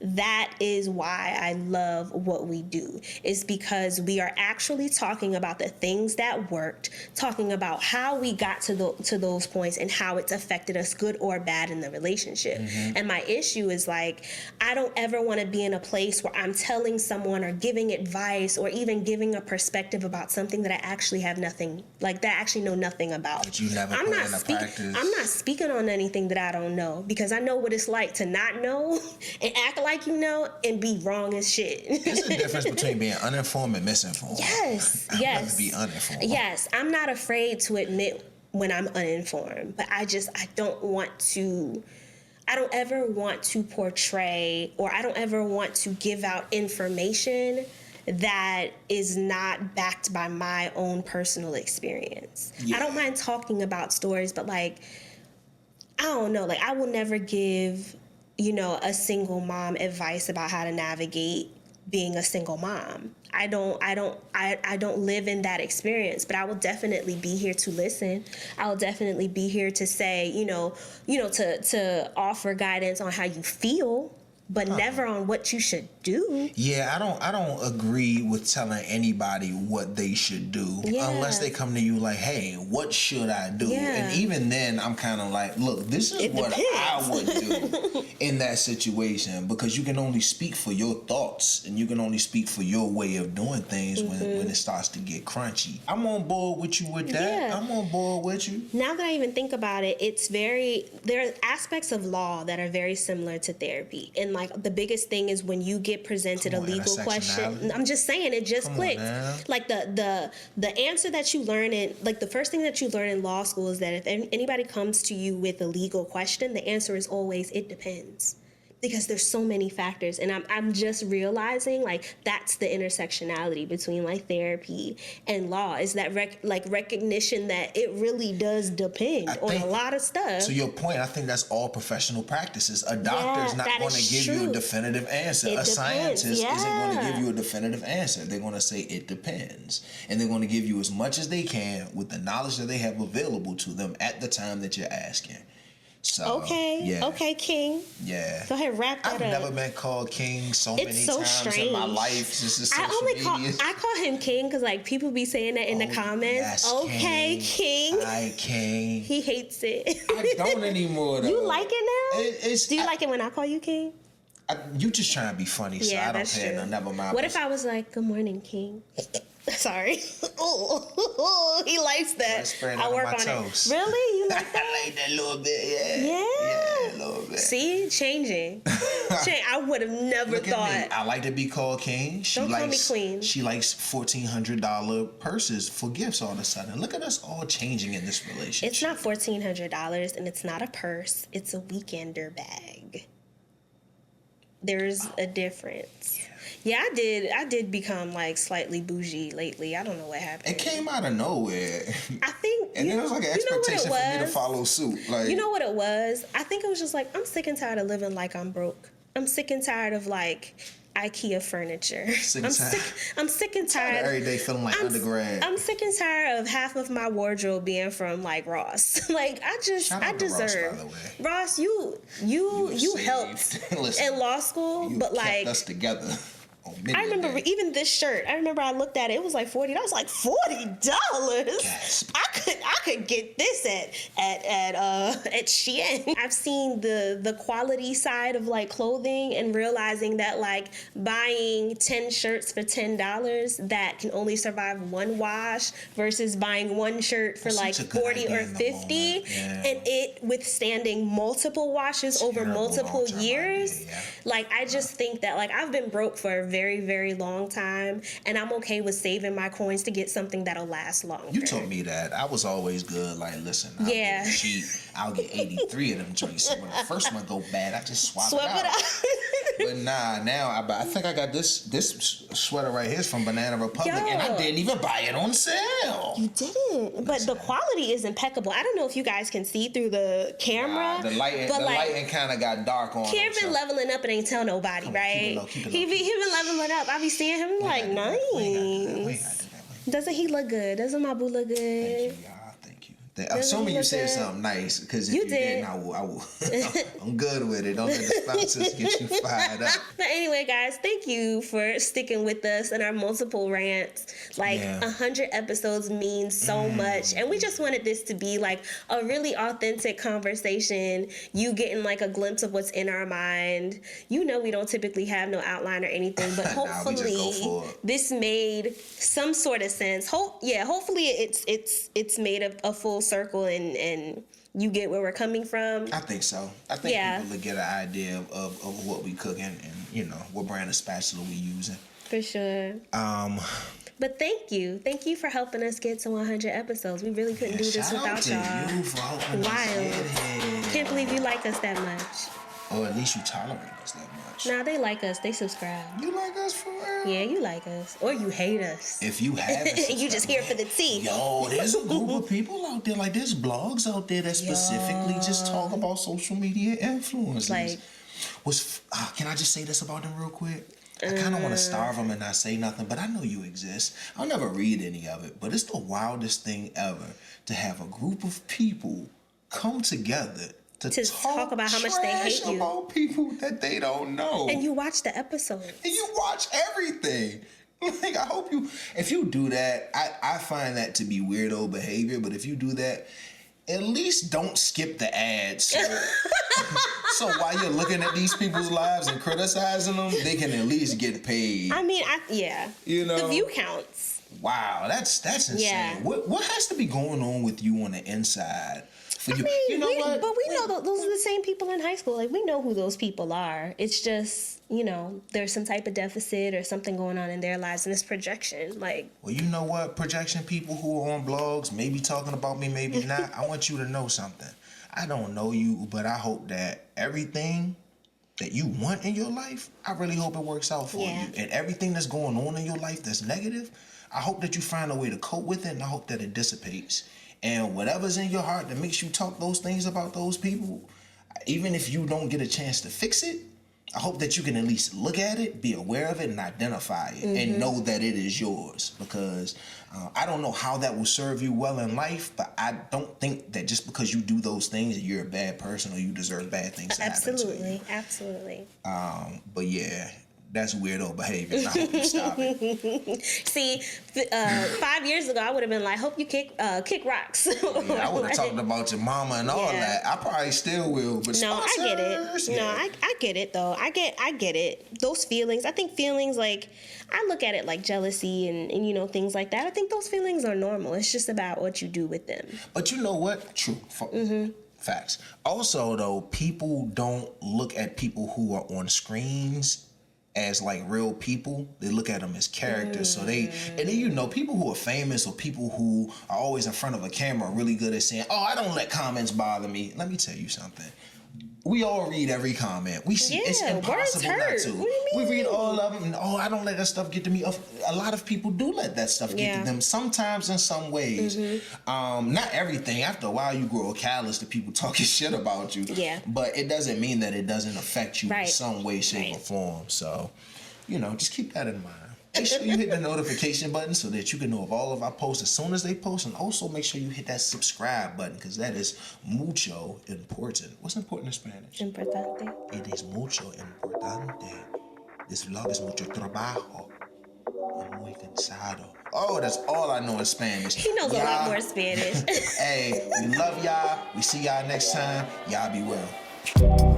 that is why I love what we do, is because we are actually talking about the things that worked, talking about how we got to those points and how it's affected us, good or bad, in the relationship. Mm-hmm. And my issue is, like, I don't ever want to be in a place where I'm telling someone or giving advice or even giving a perspective about something that I actually have nothing, like, that I actually know nothing about. But you never put into practice. I'm not speaking on anything that I don't know, because I know what it's like to not know and act like you know and be wrong as shit. There's a difference between being uninformed and misinformed. Yes. I'd rather be uninformed. Yes, I'm not afraid to admit when I'm uninformed, but I don't ever want to portray, or I don't ever want to give out information that is not backed by my own personal experience. Yeah. I don't mind talking about stories, but, like, I don't know, like, I will never give, a single mom advice about how to navigate being a single mom. I don't live in that experience, but I will definitely be here to listen. I will definitely be here to say, to offer guidance on how you feel, but never on what you should do. Yeah, I don't agree with telling anybody what they should do unless they come to you like, hey, what should I do? Yeah. And even then, I'm kind of like, look, this is what I would do in that situation, because you can only speak for your thoughts and you can only speak for your way of doing things when it starts to get crunchy. I'm on board with you with that. Yeah. I'm on board with you. Now that I even think about it, there are aspects of law that are very similar to therapy. And, like, the biggest thing is when you get presented a legal question. I'm just saying, it just clicked. Like, the answer that you learn in, like, the first thing that you learn in law school is that if anybody comes to you with a legal question, the answer is always, it depends. Because there's so many factors, and I'm just realizing, like, that's the intersectionality between, like, therapy and law, is that recognition that it really does depend on a lot of stuff. To your point, I think that's all professional practices. A doctor's not going to give you a definitive answer. A scientist isn't going to give you a definitive answer. They're going to say it depends, and they're going to give you as much as they can with the knowledge that they have available to them at the time that you're asking. So, okay, King. Yeah. Go ahead, wrap that up. I've never been called King so many times in my life since the social media. I call him King because, like, people be saying that in the comments. Yes, King. Hi, King. He hates it. I don't anymore, though. You like it now? Do you like it when I call you King? You just trying to be funny, so I don't pay no, never mind. What if I was like, good morning, King? Sorry. He likes that. I work on toast. It. Really? You like that? I like that a little bit, yeah. Yeah. A little bit. See? Changing. I would have never thought. At me. I like to be called King. Don't call me Queen. She likes $1,400 purses for gifts all of a sudden. Look at us all changing in this relationship. It's not $1,400, and it's not a purse. It's a weekender bag. There's a difference. Yeah, I did become, like, slightly bougie lately. I don't know what happened. It came out of nowhere. I think, and there was like an expectation for me to follow suit. Like, you know what it was? I think it was just like, I'm sick and tired of living like I'm broke. I'm sick and tired of, like, IKEA furniture. Sick and tired. I'm sick and tired. Every day feeling like undergrad. I'm sick and tired of half of my wardrobe being from like Ross. Like I deserve. Ross, by the way. Ross, you helped in law school, You but kept like us together. I remember even this shirt. I remember I looked at it. It was like $40. I was like $40. Gasp. I could get this at Shein. I've seen the quality side of like clothing and realizing that like buying 10 shirts for $10 that can only survive one wash versus buying one shirt for like 40 or 50 and it withstanding multiple washes over multiple years. Like I just think that like I've been broke for a very, very long time, and I'm okay with saving my coins to get something that'll last longer. You told me that. I was always good. Like, listen, I'll get cheap. I'll get 83 of them joints. So when the first one go bad, I just swap it out. But nah, now I think I got this sweater right here is from Banana Republic, and I didn't even buy it on sale. You didn't, but the quality is impeccable. I don't know if you guys can see through the camera. The lighting kind of got dark on. Kier been leveling up and ain't tell nobody, right? He been leveling up. I be seeing him like nice. Doesn't he look good? Doesn't my boo look good? Thank you, y'all. Thank you. Assuming you said something nice, because if you didn't, I will. I'm good with it. Don't let the sponsors get you fired up. But anyway, guys, thank you for sticking with us in our multiple rants. Like 100 episodes means so much, and we just wanted this to be like a really authentic conversation. You getting like a glimpse of what's in our mind. You know, we don't typically have no outline or anything, but hopefully this made some sort of sense. Hopefully it's made a full circle and you get where we're coming from. I think so. I think people will get an idea of what we cooking and what brand of spatula we using. For sure. But thank you for helping us get to 100 episodes. We really couldn't do this without y'all. You for helping Wild. Can't believe you like us that much. Or at least you tolerate us that much. Nah, they like us. They subscribe. You like us for real? Yeah, you like us. Or you hate us. If you haven't you just here for the tea. Yo, there's a group of people out there. Like, there's blogs out there that specifically just talk about social media influencers. Like, can I just say this about them real quick? I kind of want to starve them and not say nothing, but I know you exist. I'll never read any of it, but it's the wildest thing ever to have a group of people come together to talk about how much they hate you about people that they don't know. And you watch the episodes. And you watch everything. Like, I hope if you do that, I find that to be weirdo behavior, but if you do that, at least don't skip the ads. So while you're looking at these people's lives and criticizing them, they can at least get paid. I mean, the view counts. Wow, that's insane. Yeah. What has to be going on with you on the inside? But we know those are the same people in high school. Like, we know who those people are. It's just, there's some type of deficit or something going on in their lives, and it's projection. Like, well, you know what? Projection people who are on blogs, maybe talking about me, maybe not. I want you to know something. I don't know you, but I hope that everything that you want in your life, I really hope it works out for you. And everything that's going on in your life that's negative, I hope that you find a way to cope with it, and I hope that it dissipates. And whatever's in your heart that makes you talk those things about those people, even if you don't get a chance to fix it, I hope that you can at least look at it, be aware of it, and identify it, and know that it is yours. Because I don't know how that will serve you well in life, but I don't think that just because you do those things, that you're a bad person or you deserve bad things to happen to you. Absolutely. But yeah. That's weirdo behavior. I hope you stop it. See, 5 years ago, I would have been like, "Hope you kick rocks." I would have talked about your mama and all that. I probably still will. But no, I get it. Yeah. No, I get it though. I get it. Those feelings. I think feelings like I look at it like jealousy and things like that. I think those feelings are normal. It's just about what you do with them. But you know what? True. Facts. Also, though, people don't look at people who are on screens as like real people. They look at them as characters. So and then people who are famous or people who are always in front of a camera are really good at saying, "Oh, I don't let comments bother me." Let me tell you something. We all read every comment. We see it's impossible not to. What do you mean? We read all of them, and I don't let that stuff get to me. A lot of people do let that stuff get to them. Sometimes, in some ways, not everything. After a while, you grow callous to people talking shit about you. Yeah. But it doesn't mean that it doesn't affect you in some way, shape, or form. So, just keep that in mind. Make sure you hit the notification button so that you can know of all of our posts as soon as they post. And also make sure you hit that subscribe button because that is mucho important. What's important in Spanish? Importante. It is mucho importante. This vlog is mucho trabajo. Y muy cansado. Oh, that's all I know in Spanish. He knows a lot more Spanish. Hey, we love y'all. We see y'all next time. Y'all be well.